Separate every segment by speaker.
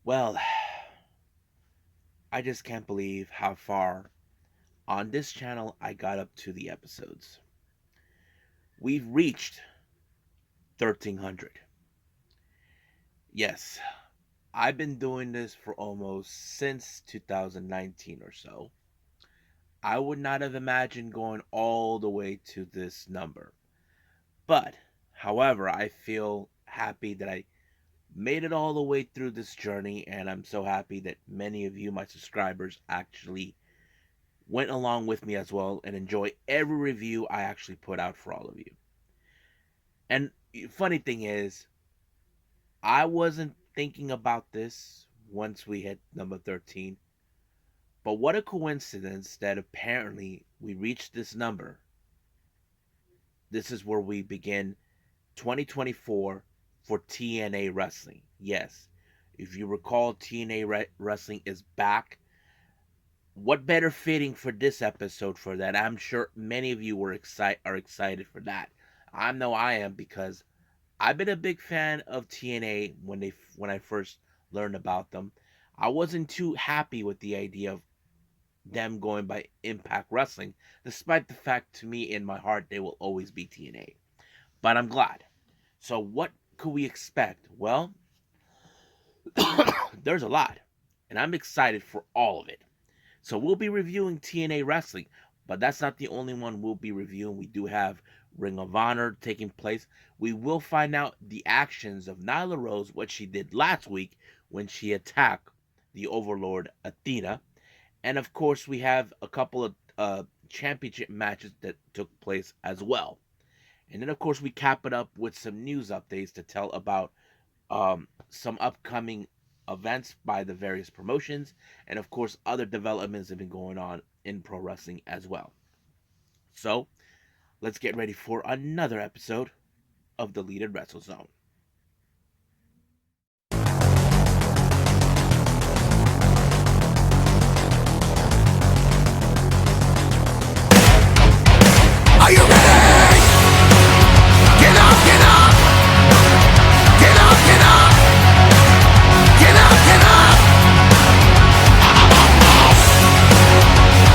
Speaker 1: Well, I just can't believe how far on this channel I got up to the episodes. We've reached 1300. Yes, I've been doing this for almost since 2019 or so. I would not have imagined going all the way to this number. But, however, I feel happy that I made it all the way through this journey, and I'm so happy that many of you, my subscribers, actually went along with me as well and enjoy every review I actually put out for all of you. And funny thing is, I wasn't thinking about this once we hit number 13, but what a coincidence that apparently we reached this number. This is where we begin 2024 for TNA Wrestling. Yes, if you recall, TNA Wrestling is back. What better fitting for this episode for that? I'm sure many of you are excited for that. I know I am because I've been a big fan of TNA when I first learned about them. I wasn't too happy with the idea of them going by Impact Wrestling, despite the fact to me in my heart they will always be TNA. But I'm glad. So what could we expect? Well, there's a lot, and I'm excited for all of it. So we'll be reviewing TNA Wrestling, but that's not the only one we'll be reviewing. We do have Ring of Honor taking place. We will find out the actions of Nyla Rose, what she did last week when she attacked the Overlord Athena. And of course, we have a couple of championship matches that took place as well. And then, of course, we cap it up with some news updates to tell about some upcoming events by the various promotions, and of course, other developments have been going on in pro wrestling as well. So, let's get ready for another episode of Deleted Wrestle Zone.
Speaker 2: Are you ready? Get up, get up! Get up, get up! Get up, get up!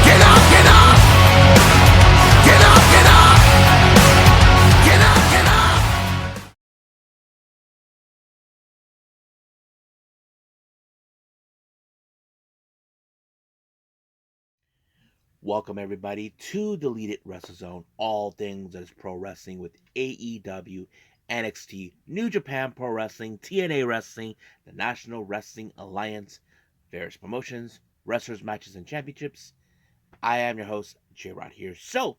Speaker 2: Get up, get up! Get up, get up! Get up, get up!
Speaker 1: Welcome everybody to Deleted Wrestle Zone, all things that is pro wrestling with AEW, NXT, New Japan Pro Wrestling, TNA Wrestling, the National Wrestling Alliance, various promotions, wrestlers, matches, and championships. I am your host, J-Rod here. So,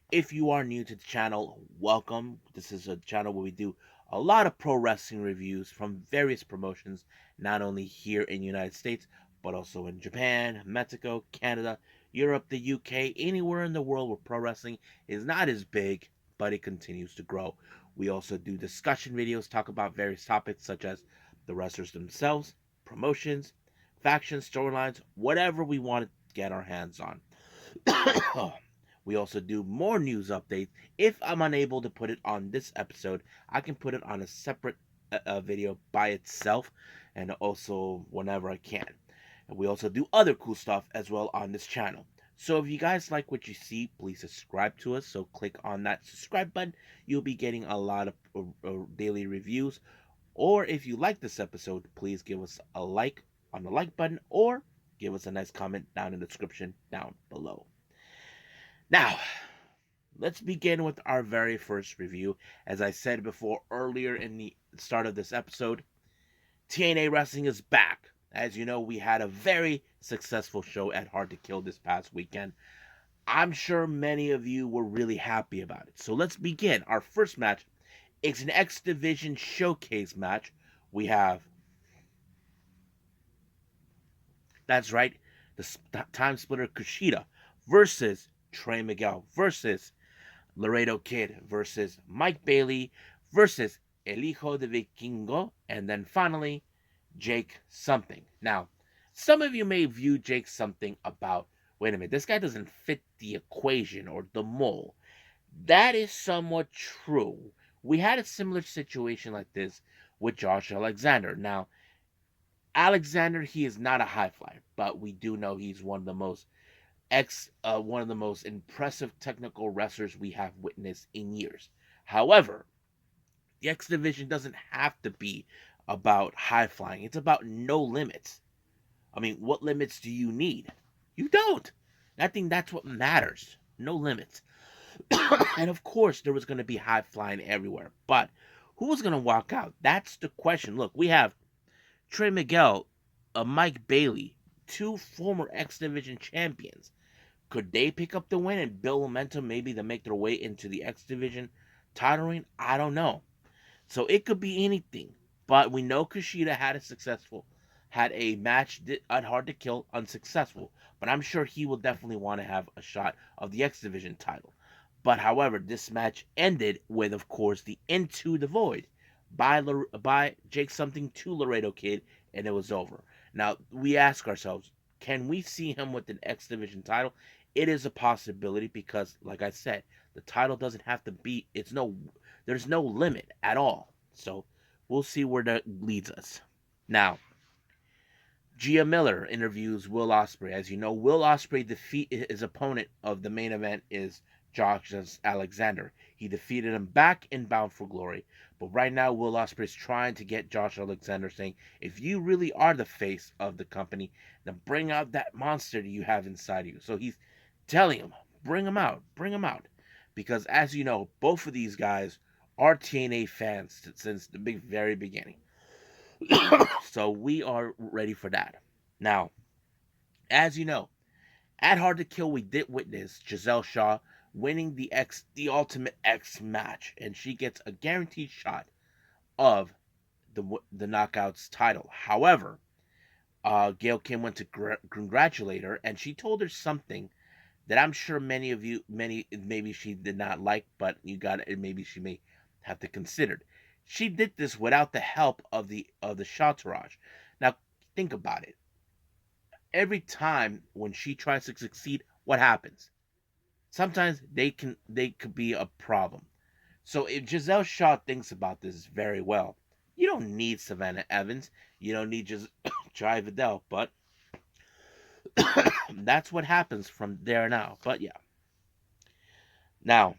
Speaker 1: if you are new to the channel, welcome. This is a channel where we do a lot of pro wrestling reviews from various promotions, not only here in the United States, but also in Japan, Mexico, Canada, Europe, the UK, anywhere in the world where pro wrestling is not as big, but it continues to grow. We also do discussion videos, talk about various topics such as the wrestlers themselves, promotions, factions, storylines, whatever we want to get our hands on. We also do more news updates. If I'm unable to put it on this episode, I can put it on a separate video by itself, and also whenever I can. And we also do other cool stuff as well on this channel. So if you guys like what you see, please subscribe to us. So click on that subscribe button. You'll be getting a lot of daily reviews. Or if you like this episode, please give us a like on the like button, or give us a nice comment down in the description down below. Now, let's begin with our very first review. As I said before earlier in the start of this episode, TNA Wrestling is back. As you know, we had a very successful show at Hard to Kill this past weekend. I'm sure many of you were really happy about it. So let's begin. Our first match is an X Division showcase match. We have, that's right, the Time Splitter Kushida versus Trey Miguel versus Laredo Kid versus Mike Bailey versus El Hijo de Vikingo, and then finally Jake Something. Now, some of you may view Jake Something about, wait a minute, this guy doesn't fit the equation or the mold. That is somewhat true. We had a similar situation like this with Josh Alexander. Now, Alexander, he is not a high flyer, but we do know he's one of the most impressive technical wrestlers we have witnessed in years. However, the X Division doesn't have to be about high flying. It's about no limits. I mean, what limits do you need? You don't. I think that's what matters. No limits. And of course, there was going to be high flying everywhere. But who was going to walk out? That's the question. Look, we have Trey Miguel, Mike Bailey, two former X Division champions. Could they pick up the win and build momentum maybe to make their way into the X Division title reign? I don't know. So it could be anything. But we know Kushida had a match at Hard to Kill unsuccessful. But I'm sure he will definitely want to have a shot of the X Division title. But however, this match ended with, of course, the Into the Void by Jake something to Laredo Kid, and it was over. Now we ask ourselves, can we see him with an X Division title? It is a possibility because, like I said, the title doesn't have to be. There's no limit at all. So we'll see where that leads us. Now, Gia Miller interviews Will Ospreay. As you know, Will Ospreay defeat his opponent of the main event is Josh Alexander. He defeated him back in Bound for Glory. But right now, Will Ospreay is trying to get Josh Alexander, saying, if you really are the face of the company, then bring out that monster that you have inside you. So he's telling him, bring him out. Because as you know, both of these guys are TNA fans since the very beginning. So we are ready for that. Now, as you know, at Hard to Kill, we did witness Giselle Shaw winning the Ultimate X match, and she gets a guaranteed shot of the Knockouts title. However, Gail Kim went to congratulate her, and she told her something that I'm sure many maybe she did not like, but maybe she may have to consider. She did this without the help of the Entourage. Now think about it. Every time when she tries to succeed, what happens? Sometimes they could be a problem. So if Giselle Shaw thinks about this very well, you don't need Savannah Evans, you don't need just Jai Vidal, but that's what happens from there now. But yeah. Now,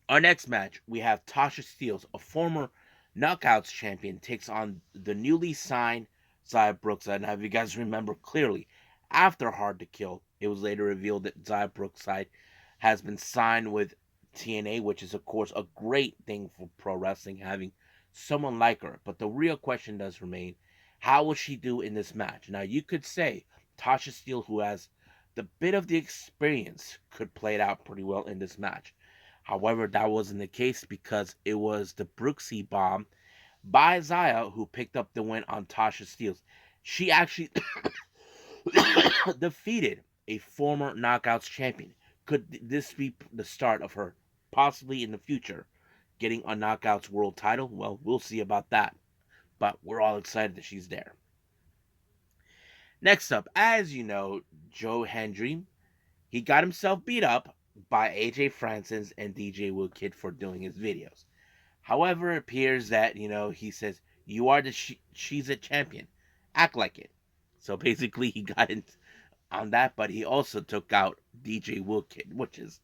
Speaker 1: our next match, we have Tasha Steelz, a former Knockouts champion, takes on the newly signed Zaya Brookside. Now, if you guys remember clearly, after Hard to Kill, it was later revealed that Zaya Brookside has been signed with TNA, which is, of course, a great thing for pro wrestling, having someone like her. But the real question does remain, how will she do in this match? Now, you could say Tasha Steelz, who has the bit of the experience, could play it out pretty well in this match. However, that wasn't the case because it was the Brooksy bomb by Zaya who picked up the win on Tasha Steelz. She actually defeated a former Knockouts champion. Could this be the start of her possibly in the future getting a Knockouts world title? Well, we'll see about that. But we're all excited that she's there. Next up, as you know, Joe Hendry, he got himself beat up by AJ Francis and DJ Will Kid for doing his videos. However, it appears that, he says, you are the she's a champion. Act like it. So basically, he got in on that, but he also took out DJ Will Kid, which is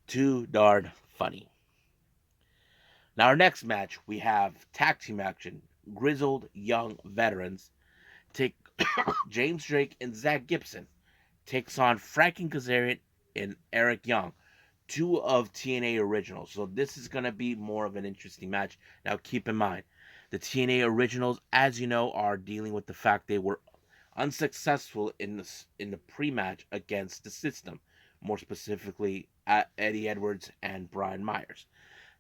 Speaker 1: too darn funny. Now, our next match, we have tag team action. Grizzled young veterans take James Drake and Zach Gibson takes on Frankie Kazarian and Eric Young, two of TNA originals. So this is going to be more of an interesting match. Now keep in mind, the TNA originals, as you know, are dealing with the fact they were unsuccessful in the pre-match against the System, more specifically Eddie Edwards and Brian Myers.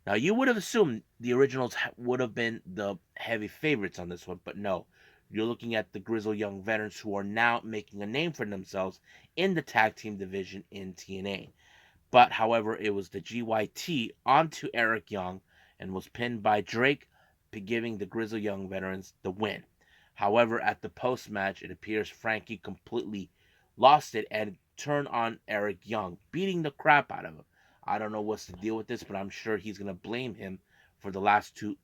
Speaker 1: Now you would have assumed the originals would have been the heavy favorites on this one, but no. You're looking at the grizzled young veterans who are now making a name for themselves in the tag team division in TNA. But however, it was the GYT onto Eric Young and was pinned by Drake, giving the grizzled young veterans the win. However, at the post match, it appears Frankie completely lost it and turned on Eric Young, beating the crap out of him. I don't know what's the deal with this, but I'm sure he's going to blame him for the last two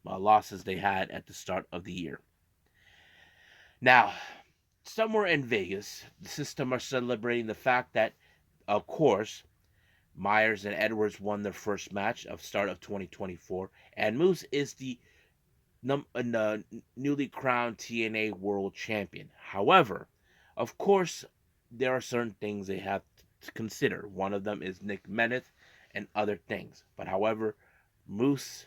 Speaker 1: losses they had at the start of the year. Now, somewhere in Vegas, the system are celebrating the fact that, of course, Myers and Edwards won their first match of start of 2024, and Moose is the newly crowned TNA World Champion. However, of course, there are certain things they have to consider. One of them is Nick Meneth and other things. But however, Moose,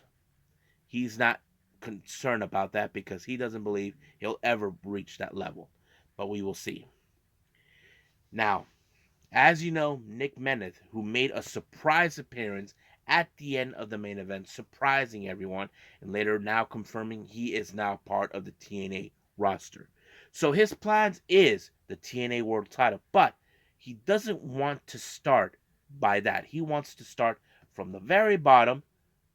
Speaker 1: he's not concerned about that because he doesn't believe he'll ever reach that level. But we will see. Now, as you know, Nick Meneth, who made a surprise appearance at the end of the main event, surprising everyone, and later now confirming he is now part of the TNA roster. So his plans is the TNA World Title, but he doesn't want to start by that. He wants to start from the very bottom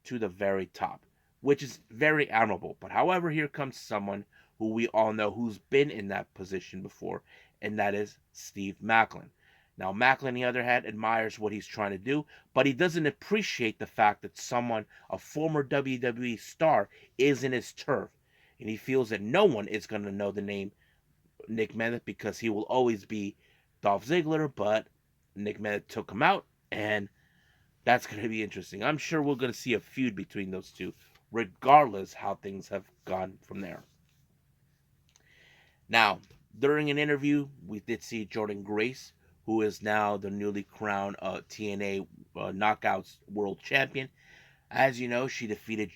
Speaker 1: to the very top, which is very admirable. But however, here comes someone who we all know who's been in that position before, and that is Steve Maclin. Now, Maclin, on the other hand, admires what he's trying to do, but he doesn't appreciate the fact that someone, a former WWE star, is in his turf. And he feels that no one is going to know the name Nick Meneth because he will always be Dolph Ziggler, but Nick Meneth took him out, and that's going to be interesting. I'm sure we're going to see a feud between those two, regardless how things have gone from there. Now, during an interview, we did see Jordan Grace, who is now the newly crowned TNA Knockouts World Champion. As you know, she defeated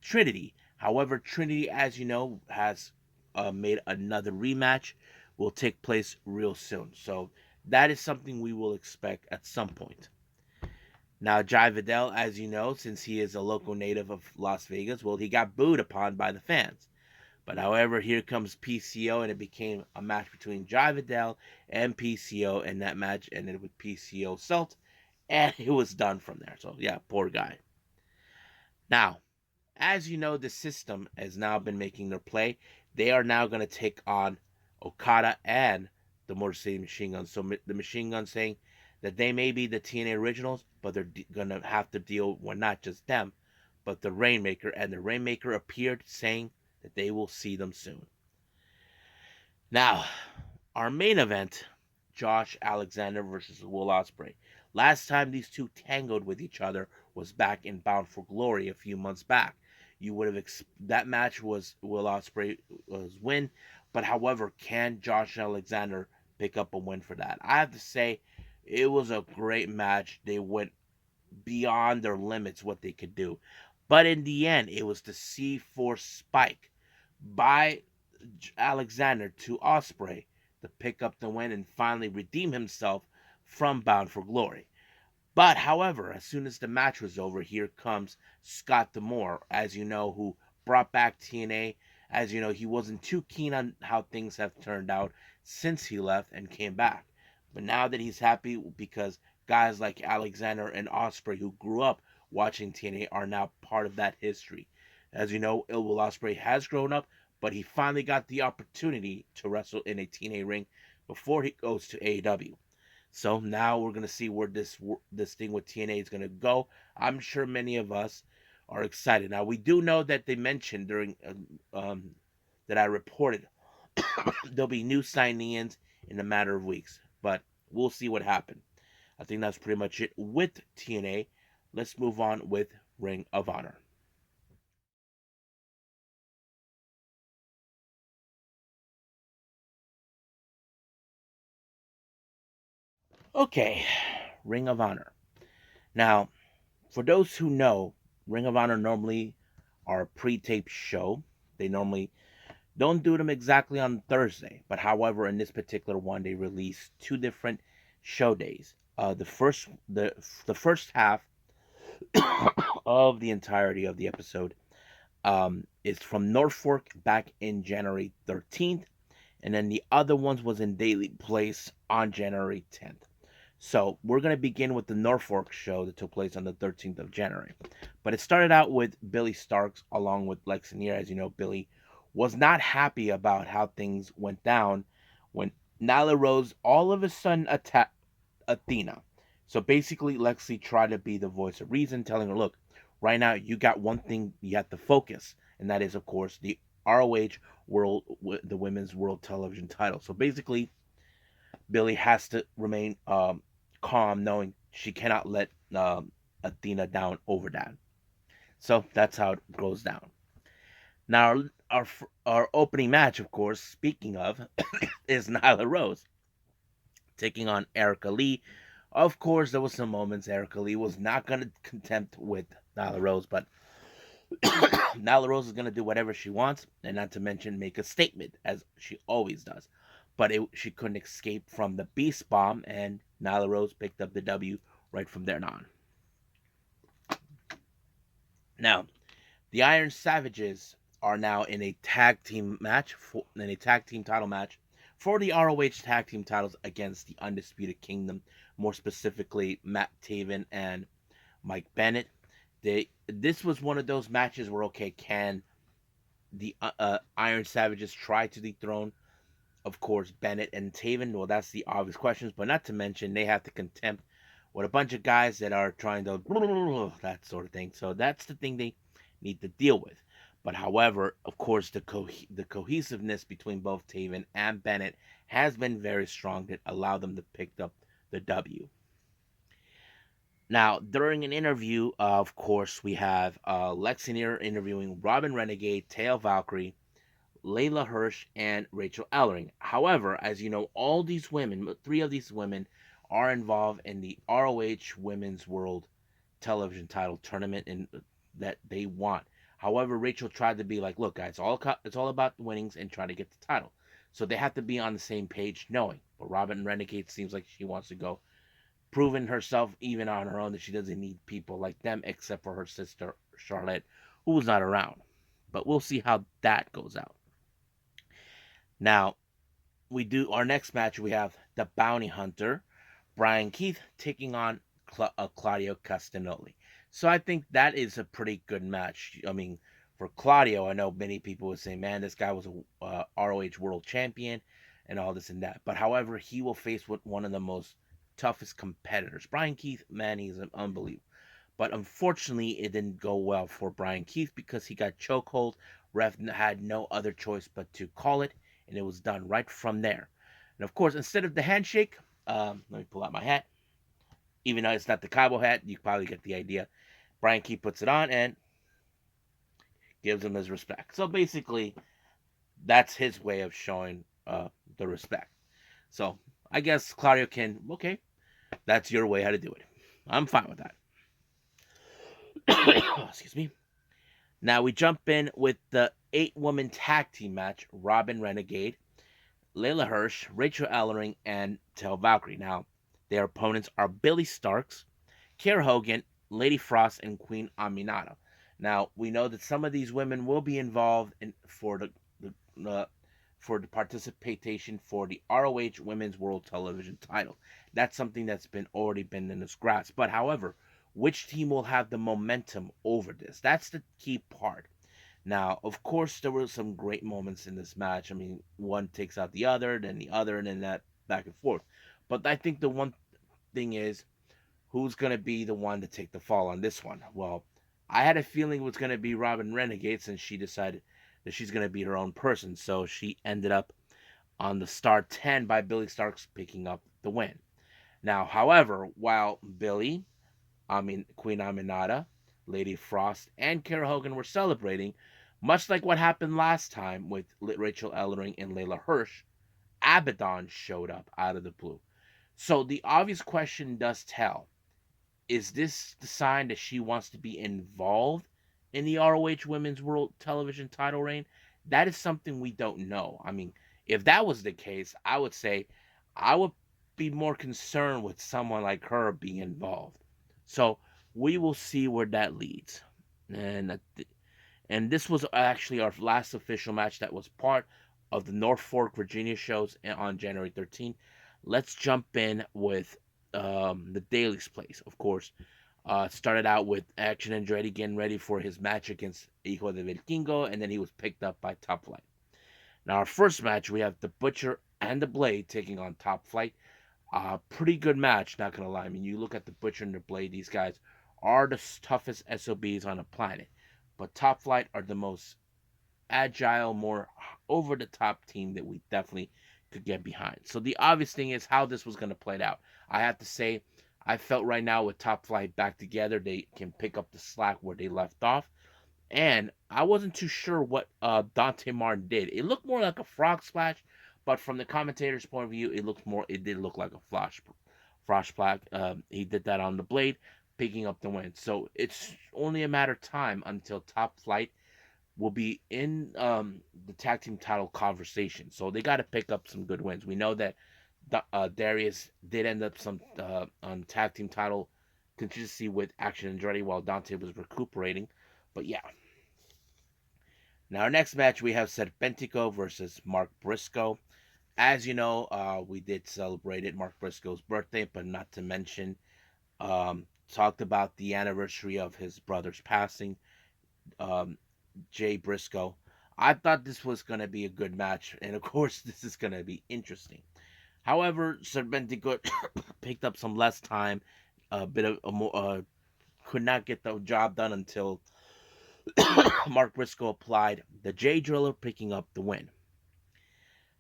Speaker 1: Trinity. However, Trinity, as you know, has made another rematch. Will take place real soon. So that is something we will expect at some point. Now, Jai Vidal, as you know, since he is a local native of Las Vegas, well, he got booed upon by the fans. But however, here comes PCO, and it became a match between Jai Vidal and PCO, and that match ended with PCO Salt, and it was done from there. So, yeah, poor guy. Now, as you know, the system has now been making their play. They are now going to take on Okada and the Motor City Machine Guns. So the Machine Guns saying that they may be the TNA originals, but they're going to have to deal with not just them, but the Rainmaker. And the Rainmaker appeared saying that they will see them soon. Now, our main event, Josh Alexander versus Will Ospreay. Last time these two tangled with each other was back in Bound for Glory a few months back. You would have that match was Will Ospreay was win, but however, can Josh Alexander pick up a win for that? I have to say, it was a great match. They went beyond their limits what they could do, but in the end, it was the C4 spike by Alexander to Ospreay to pick up the win and finally redeem himself from Bound for Glory. But however, as soon as the match was over, here comes Scott D'Amore, as you know, who brought back TNA. As you know, he wasn't too keen on how things have turned out since he left and came back. But now that he's happy because guys like Alexander and Ospreay, who grew up watching TNA, are now part of that history. As you know, Will Ospreay has grown up, but he finally got the opportunity to wrestle in a TNA ring before he goes to AEW. So now we're gonna see where this thing with TNA is gonna go. I'm sure many of us are excited. Now we do know that they mentioned during that I reported there'll be new sign-ins in a matter of weeks, but we'll see what happens. I think that's pretty much it with TNA. Let's move on with Ring of Honor. Okay, Ring of Honor. Now, for those who know, Ring of Honor normally are a pre-taped show. They normally don't do them exactly on Thursday, but however, in this particular one, they release two different show days. The first half of the entirety of the episode is from Norfork back in January 13th, and then the other ones was in Daily Place on January 10th. So we're going to begin with the Norfork show that took place on the 13th of January. But it started out with Billy Starks along with Lex and As you know, Billy was not happy about how things went down when Nyla Rose all of a sudden attacked Athena. So basically, Lexi tried to be the voice of reason, telling her, look, right now you got one thing you have to focus, and that is, of course, the ROH the women's world television title. So basically, Billy has to remain calm, knowing she cannot let Athena down over that. So that's how it goes down. Now, our opening match, of course, speaking of, is Nyla Rose taking on Erica Lee. Of course, there was some moments Erica Lee was not going to contempt with Nyla Rose, but Nyla Rose is going to do whatever she wants, and not to mention make a statement, as she always does. But she couldn't escape from the Beast Bomb, and Nyla Rose picked up the W right from there on. Now, the Iron Savages are now in a tag team title match for the ROH tag team titles against the Undisputed Kingdom, more specifically Matt Taven and Mike Bennett. This was one of those matches where, okay, can the Iron Savages try to dethrone, of course, Bennett and Taven? Well, that's the obvious questions, but not to mention they have to contend with a bunch of guys that are trying to that sort of thing. So that's the thing they need to deal with. But however, of course, the cohesiveness between both Taven and Bennett has been very strong that allowed them to pick up the W. Now, during an interview, of course, we have Lex interviewing Robin Renegade, Tail Valkyrie, Layla Hirsch, and Rachel Ellering. However, as you know, all these women, three of these women, are involved in the ROH Women's World Television Title Tournament and that they want. However, Rachel tried to be like, "Look, guys, it's all about the winnings and trying to get the title." So they have to be on the same page, knowing. But Robin Renegade seems like she wants to go, proving herself even on her own that she doesn't need people like them, except for her sister Charlotte, who was not around. But we'll see how that goes out. Now, we do our next match. We have the Bounty Hunter, Brian Keith, taking on Claudio Castagnoli. So I think that is a pretty good match. I mean, for Claudio, I know many people would say, "Man, this guy was a ROH World Champion and all this and that." But however, he will face with one of the most toughest competitors. Brian Keith, man, he's unbelievable. But unfortunately, it didn't go well for Brian Keith because he got chokehold. Ref had no other choice but to call it, and it was done right from there. And of course, instead of the handshake, let me pull out my hat. Even though it's not the cowboy hat, you probably get the idea. Brian Keith puts it on and gives him his respect. So basically, that's his way of showing the respect. So I guess Claudio can, okay, that's your way how to do it. I'm fine with that. Excuse me. Now we jump in with the 8-woman tag team match: Robin Renegade, Layla Hirsch, Rachel Ellering, and Tel Valkyrie. Now, their opponents are Billy Starks, Kiera Hogan, Lady Frost, and Queen Aminata. Now, we know that some of these women will be involved for the participation for the ROH Women's World Television Title. That's something that's already been in this grasp. But however, which team will have the momentum over this? That's the key part. Now, of course, there were some great moments in this match. I mean, one takes out the other, and then that back and forth. But I think the one thing is, who's going to be the one to take the fall on this one? Well, I had a feeling it was going to be Robin Renegade since she decided that she's going to be her own person. So she ended up on the Star 10 by Billy Starks picking up the win. Now, however, while Queen Aminata, Lady Frost, and Kiera Hogan were celebrating, much like what happened last time with Rachel Ellering and Layla Hirsch, Abaddon showed up out of the blue. So the obvious question does tell: is this the sign that she wants to be involved in the ROH Women's World Television title reign? That is something we don't know. I mean, if that was the case, I would say I would be more concerned with someone like her being involved. So we will see where that leads. And this was actually our last official match that was part of the Norfork, Virginia shows on January 13th. Let's jump in with the Daily's Place, of course. Started out with Action Andretti getting ready for his match against Hijo de Vikingo, and then he was picked up by Top Flight. Now, our first match, we have the Butcher and the Blade taking on Top Flight. Pretty good match, not gonna lie. I mean, you look at the Butcher and the Blade; these guys are the toughest SOBs on the planet. But Top Flight are the most agile, more over the top team that we definitely could get behind. So the obvious thing is how this was going to play out. I have to say, I felt right now with Top Flight back together, they can pick up the slack where they left off. And I wasn't too sure what Dante Martin did. It looked more like a frog splash, but from the commentator's point of view, it did look like a frog splash. He did that on the blade, picking up the win. So it's only a matter of time until Top Flight will be in the tag team title conversation. So they got to pick up some good wins. We know that Darius did end up some on tag team title consistency with Action Andretti while Dante was recuperating. But yeah. Now our next match we have Serpentico versus Mark Briscoe. As you know, we did celebrate it, Mark Briscoe's birthday, but not to mention talked about the anniversary of his brother's passing. Um, Jay Briscoe. I thought this was going to be a good match, and of course, this is going to be interesting. However, Serpentico picked up some less time, a bit of a more, could not get the job done until Mark Briscoe applied the J Driller, picking up the win.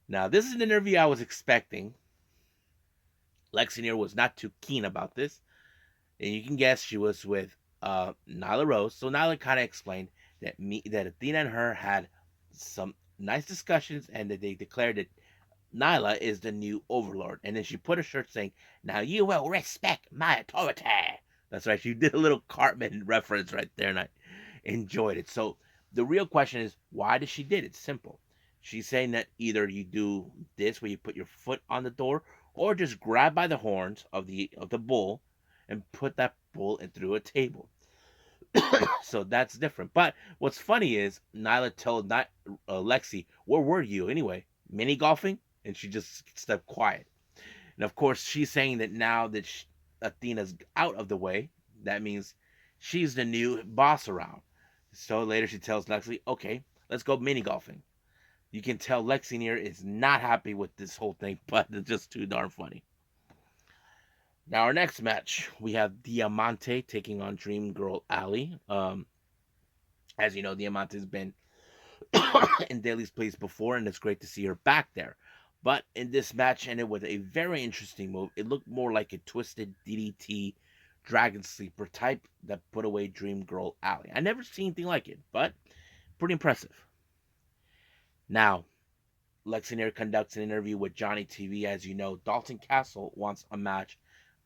Speaker 1: Now, this is an interview I was expecting. Lexington was not too keen about this, and you can guess she was with Nyla Rose. So Nyla kind of explained that Athena and her had some nice discussions, and that they declared that Nyla is the new overlord. And then she put a shirt saying, "Now you will respect my authority." That's right. She did a little Cartman reference right there, and I enjoyed it. So the real question is, why did she did it? It's simple. She's saying that either you do this where you put your foot on the door, or just grab by the horns of the bull and put that bull in through a table. So that's different. But what's funny is Nyla told Lexi, "Where were you anyway? Mini golfing?" And she just stepped quiet. And of course, she's saying that now that Athena's out of the way, that means she's the new boss around. So later she tells Lexi, "Okay, let's go mini golfing." You can tell Lexi here is not happy with this whole thing, but it's just too darn funny. Now, our next match, we have Diamante taking on Dream Girl Ali. As you know, Diamante's been in Daly's place before, and it's great to see her back there. But in this match, ended with a very interesting move. It looked more like a twisted DDT Dragon Sleeper type that put away Dream Girl Ali. I never seen anything like it, but pretty impressive. Now, Lexington conducts an interview with Johnny TV. As you know, Dalton Castle wants a match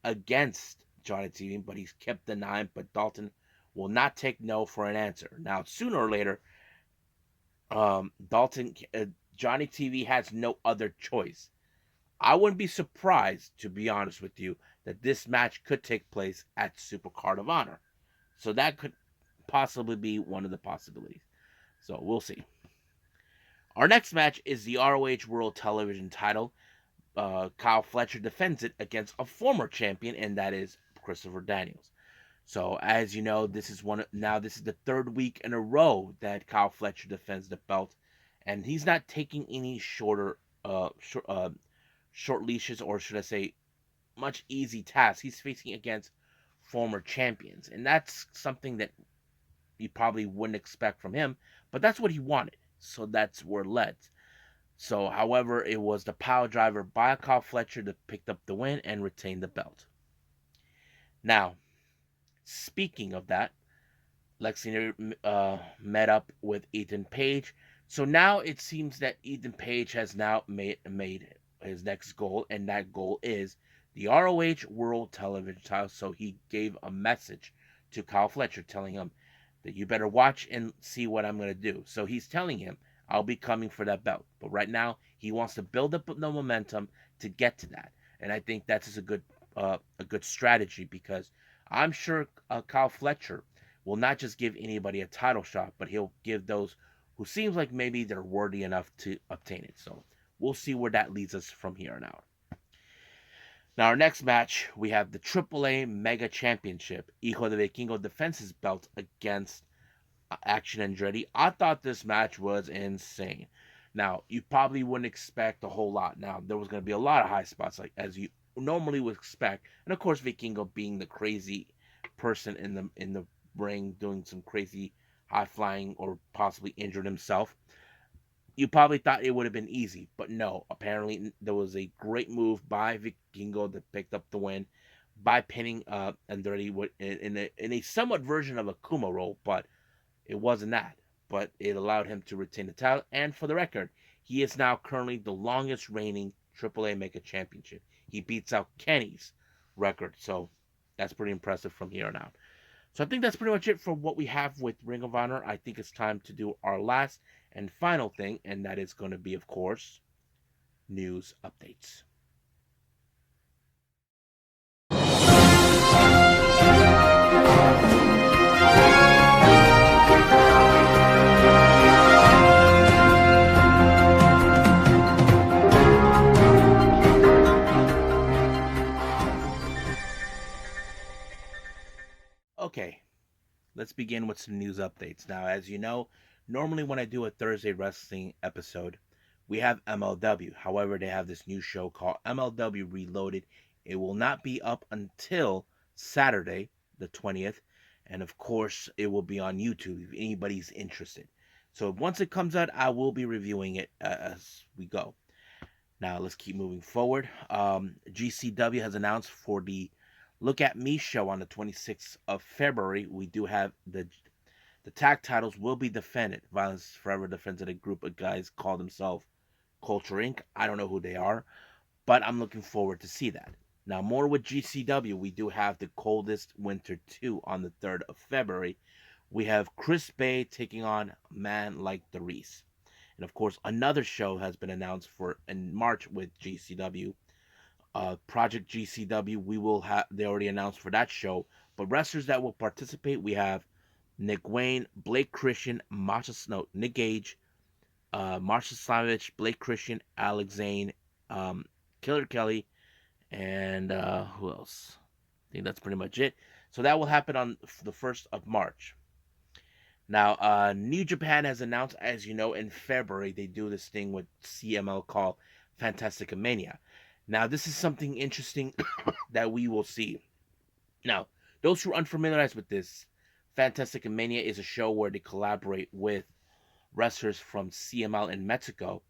Speaker 1: against Johnny TV, but he's kept denying. But Dalton will not take no for an answer. Now, sooner or later, Dalton Johnny TV has no other choice. I wouldn't be surprised, to be honest with you, that this match could take place at Supercard of Honor. So that could possibly be one of the possibilities. So we'll see. Our next match is the ROH World Television title. Kyle Fletcher defends it against a former champion, and that is Christopher Daniels. So as you know, this is the third week in a row that Kyle Fletcher defends the belt, and he's not taking any short leashes, or should I say, much easy tasks. He's facing against former champions, and that's something that you probably wouldn't expect from him, but that's what he wanted. So that's where it led. So, however, it was the power driver by Kyle Fletcher that picked up the win and retained the belt. Now, speaking of that, Lexington met up with Ethan Page. So now it seems that Ethan Page has now made his next goal, and that goal is the ROH World Television title. So he gave a message to Kyle Fletcher telling him that you better watch and see what I'm going to do. So he's telling him, I'll be coming for that belt. But right now, he wants to build up the momentum to get to that. And I think that's just a good strategy, because I'm sure Kyle Fletcher will not just give anybody a title shot, but he'll give those who seems like maybe they're worthy enough to obtain it. So we'll see where that leads us from here on out. Now, our next match, we have the AAA Mega Championship. Hijo de Vikingo defends his belt against Action Andretti. I thought this match was insane. Now, you probably wouldn't expect a whole lot. Now, there was going to be a lot of high spots, like as you normally would expect, and of course, Vikingo being the crazy person in the ring, doing some crazy high flying or possibly injured himself. You probably thought it would have been easy, but no. Apparently, there was a great move by Vikingo that picked up the win by pinning Andrade in a somewhat version of a Kuma roll, but it wasn't that. But it allowed him to retain the title. And for the record, he is now currently the longest reigning AAA Mega Championship. He beats out Kenny's record, so that's pretty impressive from here on out. So I think that's pretty much it for what we have with Ring of Honor. I think it's time to do our last and final thing, and that is going to be, of course, news updates. Okay, let's begin with some news updates. Now, as you know, normally when I do a Thursday wrestling episode, we have MLW. However, they have this new show called MLW Reloaded. It will not be up until Saturday, the 20th. And of course, it will be on YouTube if anybody's interested. So once it comes out, I will be reviewing it as we go. Now, let's keep moving forward. GCW has announced for the Look at Me show on the 26th of February. We do have the tag titles will be defended. Violence Forever defends a group of guys called themselves Culture Inc. I don't know who they are, but I'm looking forward to see that. Now, more with GCW, we do have the Coldest Winter 2 on the 3rd of February. We have Chris Bay taking on Man Like the Reese. And of course, another show has been announced for in March with GCW. Project GCW, we will have. They already announced for that show. But wrestlers that will participate, we have Nick Wayne, Blake Christian, Masha Snow, Nick Gage, Marsha Savage, Blake Christian, Alex Zane, Killer Kelly, and who else? I think that's pretty much it. So that will happen on the 1st of March. Now, New Japan has announced, as you know, in February, they do this thing with CML called Fantastica Mania. Now, this is something interesting that we will see. Now, those who are unfamiliarized with this, Fantastica Mania is a show where they collaborate with wrestlers from CML in Mexico.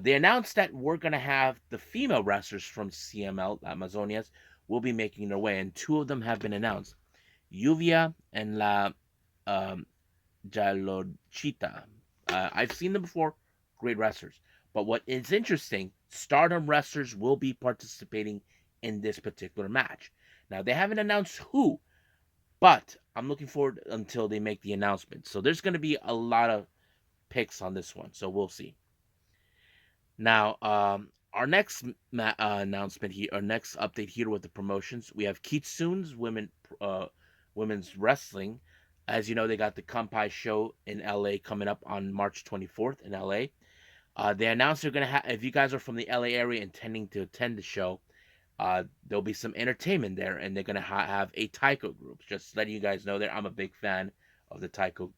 Speaker 1: They announced that we're going to have the female wrestlers from CML, Amazonias, will be making their way, and two of them have been announced. Lluvia and La um, Jalochita. I've seen them before. Great wrestlers. But what is interesting, Stardom wrestlers will be participating in this particular match. Now, they haven't announced who, but I'm looking forward until they make the announcement. So there's going to be a lot of picks on this one. So we'll see. Now, our next announcement here, our next update here with the promotions, we have Kitsune's women's wrestling. As you know, they got the Kampai show in LA coming up on March 24th in LA. They announced they're gonna have. If you guys are from the LA area intending to attend the show, there'll be some entertainment there, and they're gonna have a taiko group. Just letting you guys know there. I'm a big fan of the taiko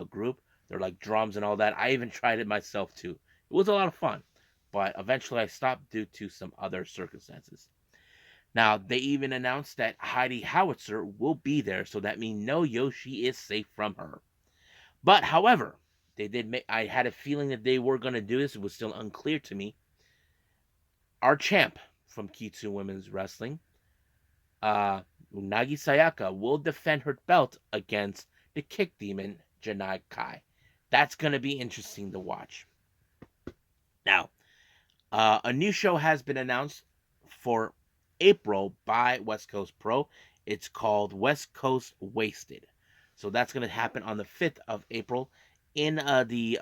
Speaker 1: group. They're like drums and all that. I even tried it myself too. It was a lot of fun, but eventually I stopped due to some other circumstances. Now, they even announced that Heidi Howitzer will be there, so that means no Joshi is safe from her. But, however, they did make. I had a feeling that they were going to do this. It was still unclear to me. Our champ from Kitsune Women's Wrestling, Unagi Sayaka, will defend her belt against the Kick Demon, Janai Kai. That's going to be interesting to watch. Now, a new show has been announced for April by West Coast Pro. It's called West Coast Wasted. So that's going to happen on the 5th of April in the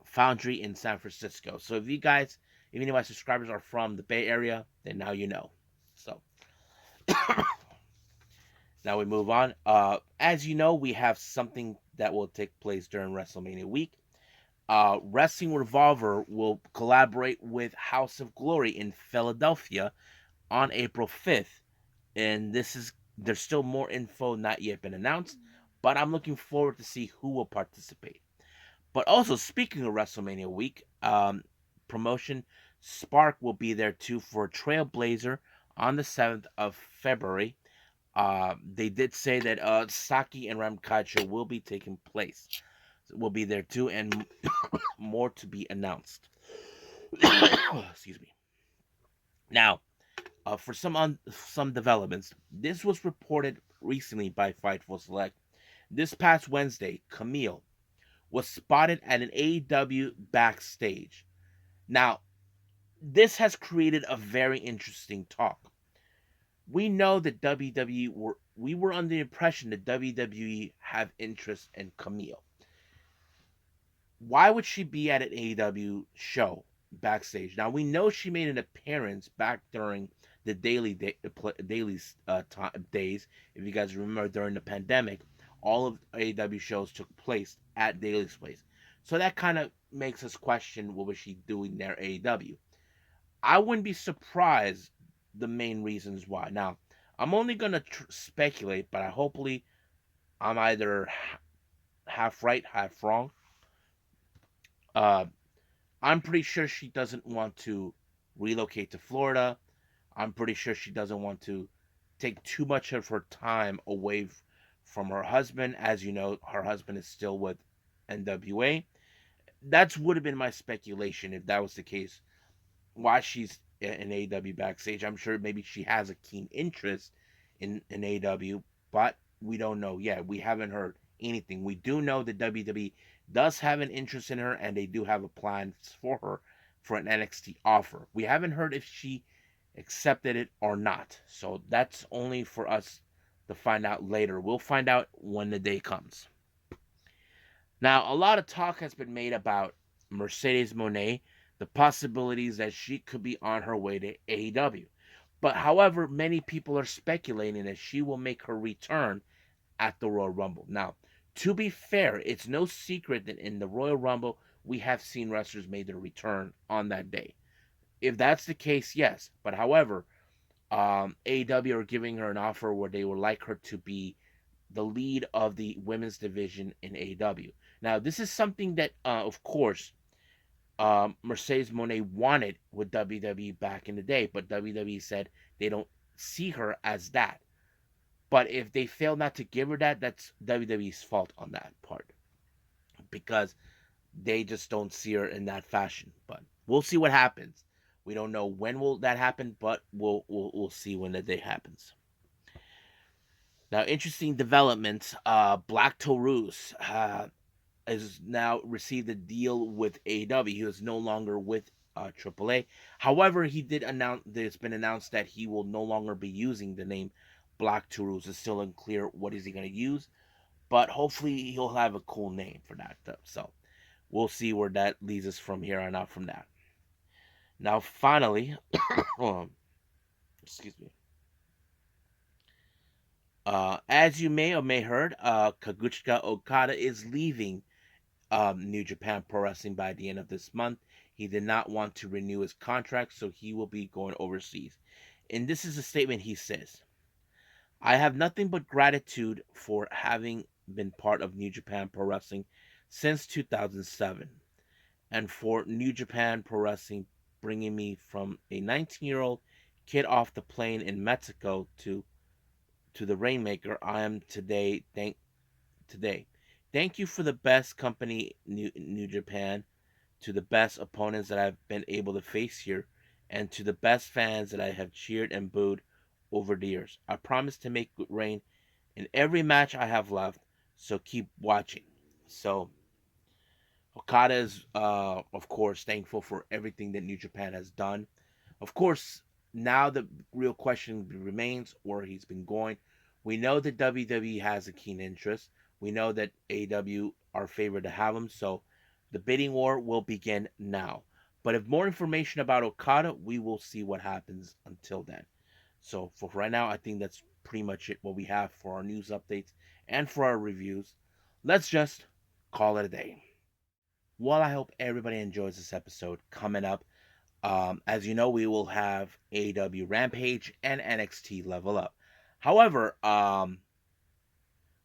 Speaker 1: Foundry in San Francisco. So if you guys, if any of my subscribers are from the Bay Area, then now you know. So now we move on. As you know, we have something that will take place during WrestleMania week. Wrestling Revolver will collaborate with House of Glory in Philadelphia on April 5th. And there's still more info not yet been announced, but I'm looking forward to see who will participate. But also, speaking of WrestleMania week, promotion Spark will be there too for Trailblazer on the 7th of February. They did say that Saki and Ramkacho will be taking place, will be there too, and more to be announced. Excuse me. Now, for some developments, this was reported recently by Fightful Select. This past Wednesday, Kamille was spotted at an AEW backstage. Now, this has created a very interesting talk. We know that we were under the impression that WWE have interest in Kamille. Why would she be at an AEW show backstage? Now we know she made an appearance back during the days. If you guys remember, during the pandemic, all of AEW shows took place at Daly's place. So that kind of makes us question what was she doing there at AEW. I wouldn't be surprised the main reasons why. Now I'm only gonna speculate, but I hopefully I'm either half right, half wrong. Uh, I'm pretty sure she doesn't want to relocate to Florida. I'm pretty sure she doesn't want to take too much of her time away from her husband. As you know, her husband is still with NWA. That would have been my speculation if that was the case. Why she's in AW backstage? I'm sure maybe she has a keen interest in AW, but we don't know yet. We haven't heard anything. We do know that WWE does have an interest in her, and they do have a plan for her for an NXT offer. We haven't heard if she accepted it or not. So that's only for us to find out later. We'll find out when the day comes. Now, a lot of talk has been made about Mercedes Mone, the possibilities that she could be on her way to AEW. But however, many people are speculating that she will make her return at the Royal Rumble. Now, to be fair, it's no secret that in the Royal Rumble, we have seen wrestlers make their return on that day. If that's the case, yes. But however, AEW are giving her an offer where they would like her to be the lead of the women's division in AEW. Now, this is something that, of course, Mercedes Moné wanted with WWE back in the day, but WWE said they don't see her as that. But if they fail not to give her that, that's WWE's fault on that part because they just don't see her in that fashion. But we'll see what happens. We don't know when will that happen, but we'll see when that day happens. Now, interesting developments. Black Taurus has now received a deal with AEW. He is no longer with AAA. However, he did announce. It's been announced that he will no longer be using the name Black Taurus. It's still unclear what is he going to use, but hopefully he'll have a cool name for that. So we'll see where that leads us from here on out. From that. Now, finally, excuse me. As you may or may heard, Kazuchika Okada is leaving New Japan Pro Wrestling by the end of this month. He did not want to renew his contract, so he will be going overseas. And this is a statement he says: I have nothing but gratitude for having been part of New Japan Pro Wrestling since 2007, and for New Japan Pro Wrestling bringing me from a 19-year-old kid off the plane in Mexico to the Rainmaker I am today. Thank you for the best company, New Japan, to the best opponents that I've been able to face here, and to the best fans that I have cheered and booed over the years. I promise to make good rain in every match I have left, so keep watching. So, Okada is, of course, thankful for everything that New Japan has done. Of course, now the real question remains where he's been going. We know that WWE has a keen interest. We know that AEW are favored to have him, so the bidding war will begin now. But if more information about Okada, we will see what happens until then. So for right now, I think that's pretty much it what we have for our news updates and for our reviews. Let's just call it a day. Well, I hope everybody enjoys this episode. Coming up, as you know, we will have AEW Rampage and NXT Level Up. However,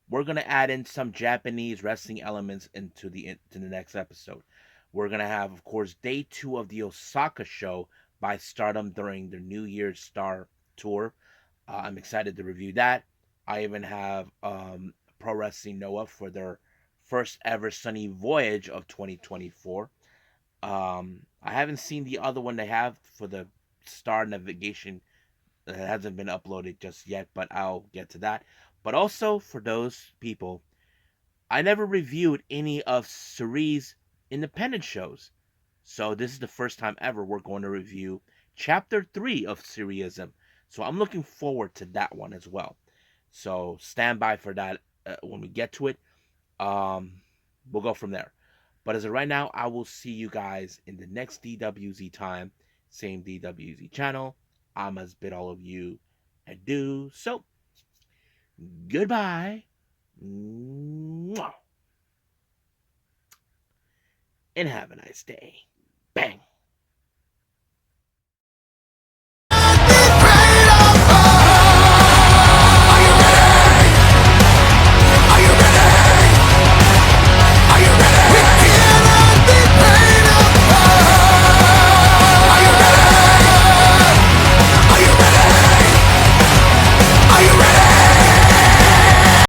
Speaker 1: we're gonna add in some Japanese wrestling elements into the next episode. We're gonna have, of course, day 2 of the Osaka show by Stardom during their New Year's Star tour. I'm excited to review that. I even have Pro Wrestling Noah for their first ever Sunny Voyage of 2024. I haven't seen the other one they have for the Star Navigation. That hasn't been uploaded just yet, but I'll get to that. But also for those people, I never reviewed any of Cerie's independent shows. So this is the first time ever we're going to review Chapter 3 of Seriism. So I'm looking forward to that one as well. So stand by for that when we get to it. Um, we'll go from there. But as of right now, I will see you guys in the next DWZ time. Same DWZ channel. I must bid all of you adieu. So, goodbye. And have a nice day. Bang.